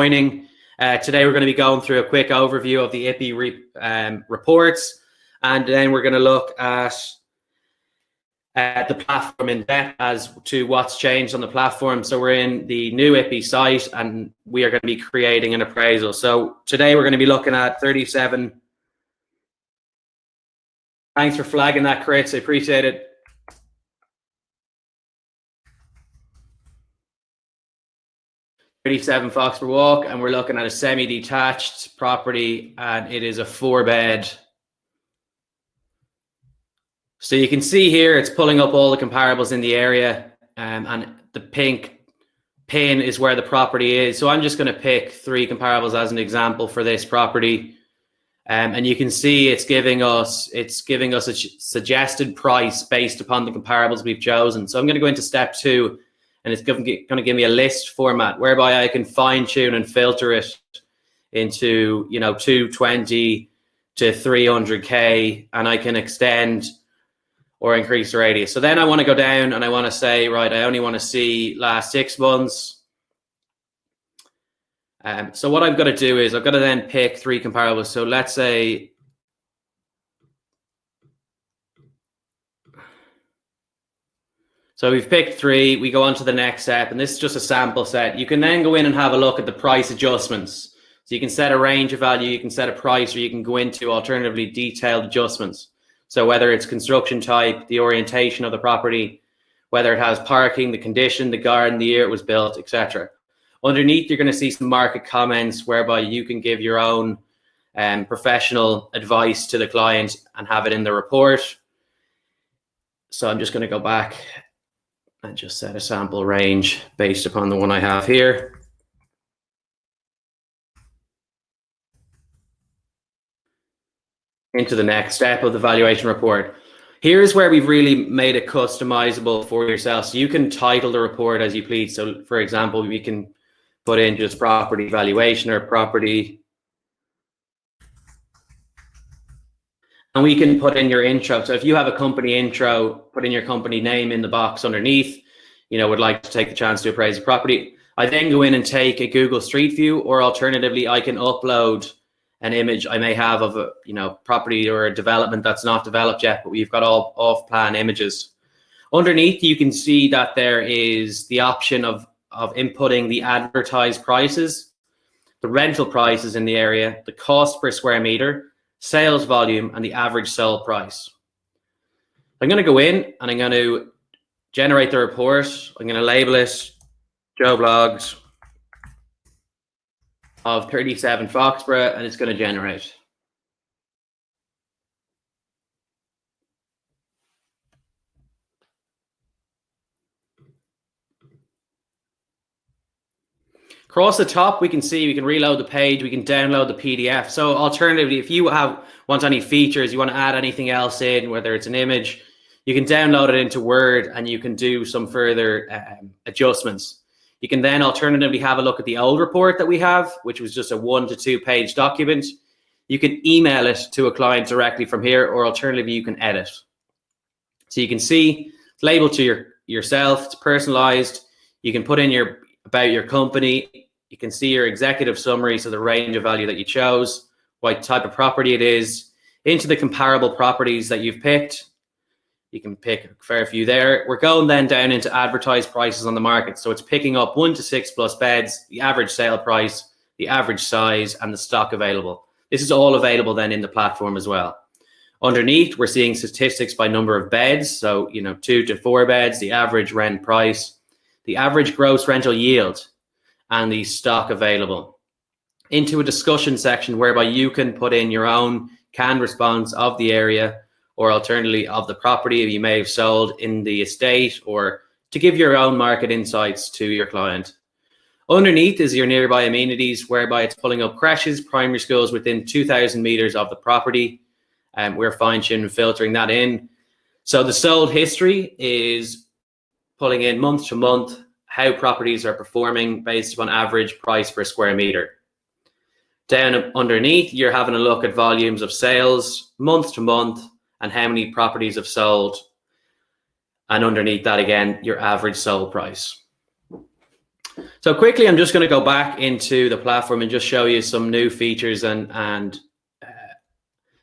joining. Today we're going to be going through a quick overview of the iPPi reports, and then we're going to look at the platform in depth as to what's changed on the platform. So we're in the new iPPi site and we are going to be creating an appraisal. So today we're going to be looking at 37. Thanks for flagging that, Chris. I appreciate it. "37 Foxborough Walk," and we're looking at a semi-detached property, and it is a 4-bed. So you can see here it's pulling up all the comparables in the area, and the pink pin is where the property is. So I'm just going to pick 3 comparables as an example for this property, and you can see it's giving us a suggested price based upon the comparables we've chosen. So I'm going to go into step 2. And it's going to give me a list format whereby I can fine tune and filter it into, 220 to 300K, and I can extend or increase the radius. So then I want to go down and I want to say, right, I only want to see last 6 months. So what I've got to do is I've got to then pick 3 comparables. So let's say, so we've picked 3, we go on to the next step, and this is just a sample set. You can then go in and have a look at the price adjustments. So you can set a range of value, you can set a price, or you can go into alternatively detailed adjustments. So whether it's construction type, the orientation of the property, whether it has parking, the condition, the garden, the year it was built, etc. Underneath, you're going to see some market comments whereby you can give your own professional advice to the client and have it in the report. So I'm just going to go back and just set a sample range based upon the one I have here. Into the next step of the valuation report. Here's where we've really made it customizable for yourself. So you can title the report as you please. So for example, we can put in just property valuation or property. And we can put in your intro. So if you have a company intro, put in your company name in the box underneath, would like to take the chance to appraise a property. I then go in and take a Google Street View, or alternatively, I can upload an image I may have of a property or a development that's not developed yet, but we've got all off-plan images. Underneath, you can see that there is the option of inputting the advertised prices, the rental prices in the area, the cost per square meter, sales volume, and the average sale price. I'm going to go in and I'm going to generate the report. I'm going to label it Joe Blogs of 37 Foxborough, and it's going to generate. Across the top, we can see we can reload the page, we can download the PDF. So alternatively, if you want any features, you want to add anything else in, whether it's an image, you can download it into Word and you can do some further adjustments. You can then alternatively have a look at the old report that we have, which was just a 1 to 2 page document. You can email it to a client directly from here, or alternatively, you can edit. So you can see it's labeled to yourself, it's personalized. You can put in about your company. You can see your executive summary, so the range of value that you chose, what type of property it is, into the comparable properties that you've picked. You can pick a fair few there. We're going then down into advertised prices on the market. So it's picking up 1 to 6 plus beds, the average sale price, the average size, and the stock available. This is all available then in the platform as well. Underneath, we're seeing statistics by number of beds. So, 2 to 4 beds, the average rent price, the average gross rental yield, and the stock available. Into a discussion section whereby you can put in your own canned response of the area, or alternatively of the property you may have sold in the estate, or to give your own market insights to your client. Underneath is your nearby amenities, whereby it's pulling up creches, primary schools within 2,000 meters of the property. We're fine-tuning and filtering that in. So the sold history is pulling in month to month how properties are performing based upon average price per square meter. Down underneath, you're having a look at volumes of sales month to month and how many properties have sold. And underneath that again, your average sold price. So quickly, I'm just going to go back into the platform and just show you some new features. And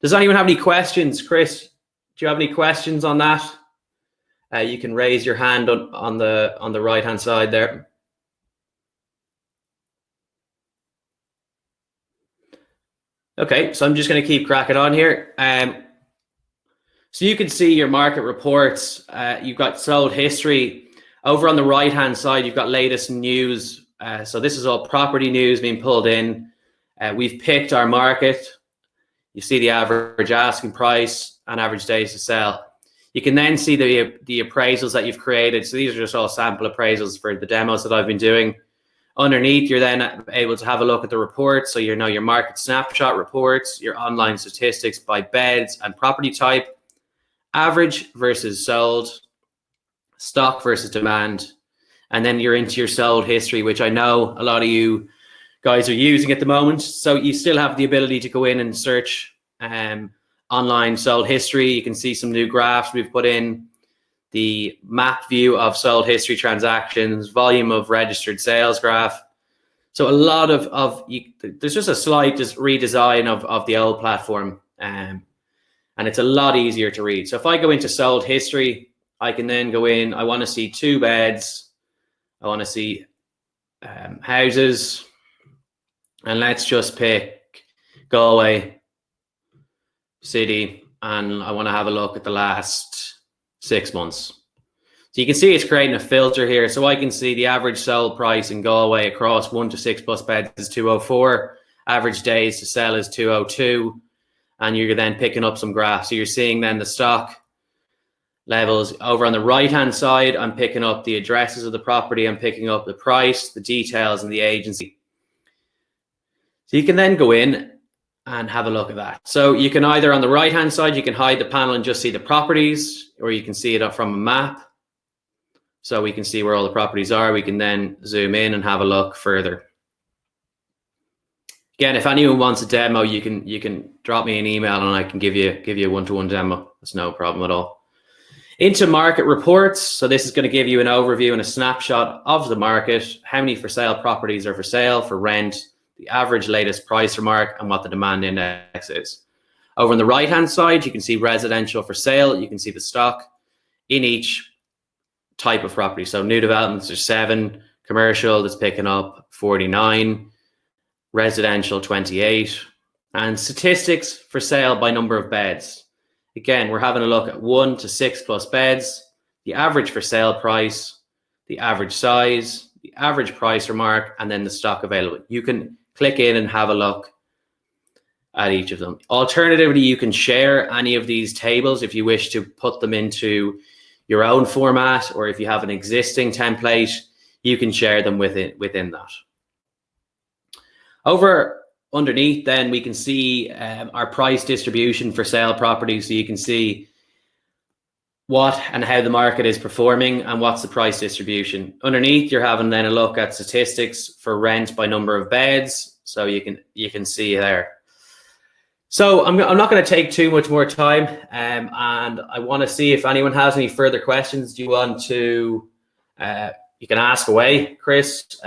does anyone have any questions? Chris, do you have any questions on that? You can raise your hand on the right hand side there. Okay, so I'm just going to keep cracking on here. So you can see your market reports. You've got sold history. Over on the right hand side, you've got latest news. So this is all property news being pulled in. We've picked our market. You see the average asking price and average days to sell. You can then see the appraisals that you've created. So these are just all sample appraisals for the demos that I've been doing. Underneath, you're then able to have a look at the reports. So you know your market snapshot reports, your online statistics by beds and property type, average versus sold, stock versus demand. And then you're into your sold history, which I know a lot of you guys are using at the moment. So you still have the ability to go in and search online sold history. You can see some new graphs we've put in, the map view of sold history transactions, volume of registered sales graph. So a lot there's just a slight redesign of the old platform, and it's a lot easier to read. So if I go into sold history, I can then go in, I want to see 2 beds, I want to see houses, and let's just pick Galway city, and I want to have a look at the last 6 months. So you can see it's creating a filter here. So I can see the average sold price in Galway across 1 to 6 plus beds is 204. Average days to sell is 202. And you're then picking up some graphs. So you're seeing then the stock levels. Over on the right-hand side, I'm picking up the addresses of the property. I'm picking up the price, the details, and the agency. So you can then go in and have a look at that. So you can either on the right-hand side, you can hide the panel and just see the properties, or you can see it up from a map. So we can see where all the properties are. We can then zoom in and have a look further. Again, if anyone wants a demo, you can drop me an email and I can give you a one-to-one demo. That's no problem at all. Into market reports. So this is going to give you an overview and a snapshot of the market, how many for sale properties are for sale, for rent, the average latest price remark, and what the demand index is. Over on the right-hand side, you can see residential for sale. You can see the stock in each type of property. So new developments are 7, commercial that's picking up 49, residential 28, and statistics for sale by number of beds. Again, we're having a look at 1 to 6 plus beds, the average for sale price, the average size, the average price remark, and then the stock available. You can click in and have a look at each of them. Alternatively, you can share any of these tables if you wish to put them into your own format, or if you have an existing template, you can share them within that. Over underneath, then we can see our price distribution for sale properties. So you can see what and how the market is performing and what's the price distribution. Underneath, you're having then a look at statistics for rent by number of beds. So you can see there. So I'm not going to take too much more time, and I want to see if anyone has any further questions. Do you want to? You can ask away, Chris.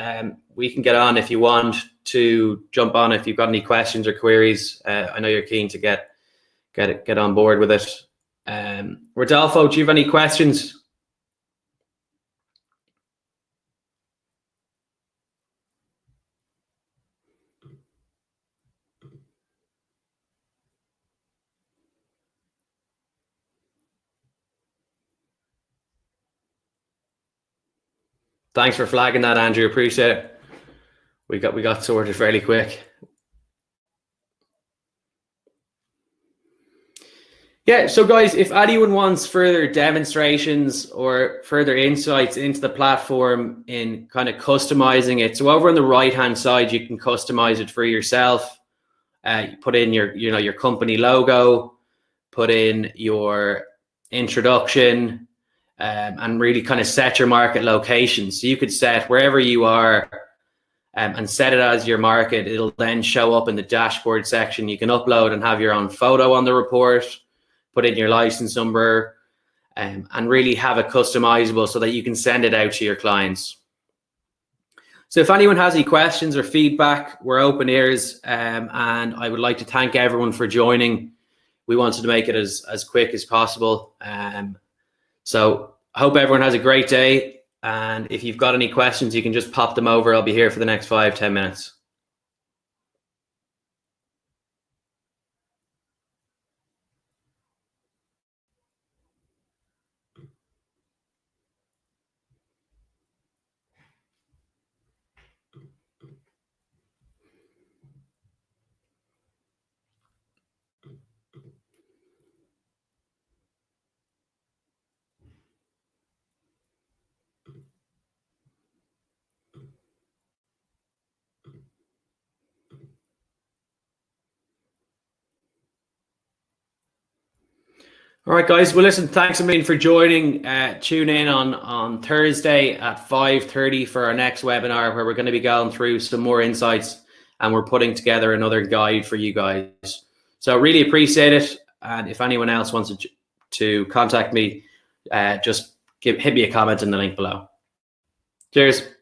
We can get on if you want to jump on if you've got any questions or queries. I know you're keen to get on board with it. Rodolfo, do you have any questions? Thanks for flagging that, Andrew. Appreciate it. We got sorted fairly quick. Yeah, so guys, if anyone wants further demonstrations or further insights into the platform in kind of customizing it, so over on the right-hand side, you can customize it for yourself. You put in your company logo, put in your introduction, and really kind of set your market location. So you could set wherever you are and set it as your market. It'll then show up in the dashboard section. You can upload and have your own photo on the report, put in your license number, and really have it customizable so that you can send it out to your clients. So if anyone has any questions or feedback, we're open ears, and I would like to thank everyone for joining. We wanted to make it as quick as possible. So I hope everyone has a great day. And if you've got any questions, you can just pop them over. I'll be here for the next 5-10 minutes. All right, guys. Well, listen, thanks a million for joining. Tune in on Thursday at 5:30 for our next webinar, where we're going to be going through some more insights, and we're putting together another guide for you guys. So really appreciate it. And if anyone else wants to contact me, just hit me a comment in the link below. Cheers.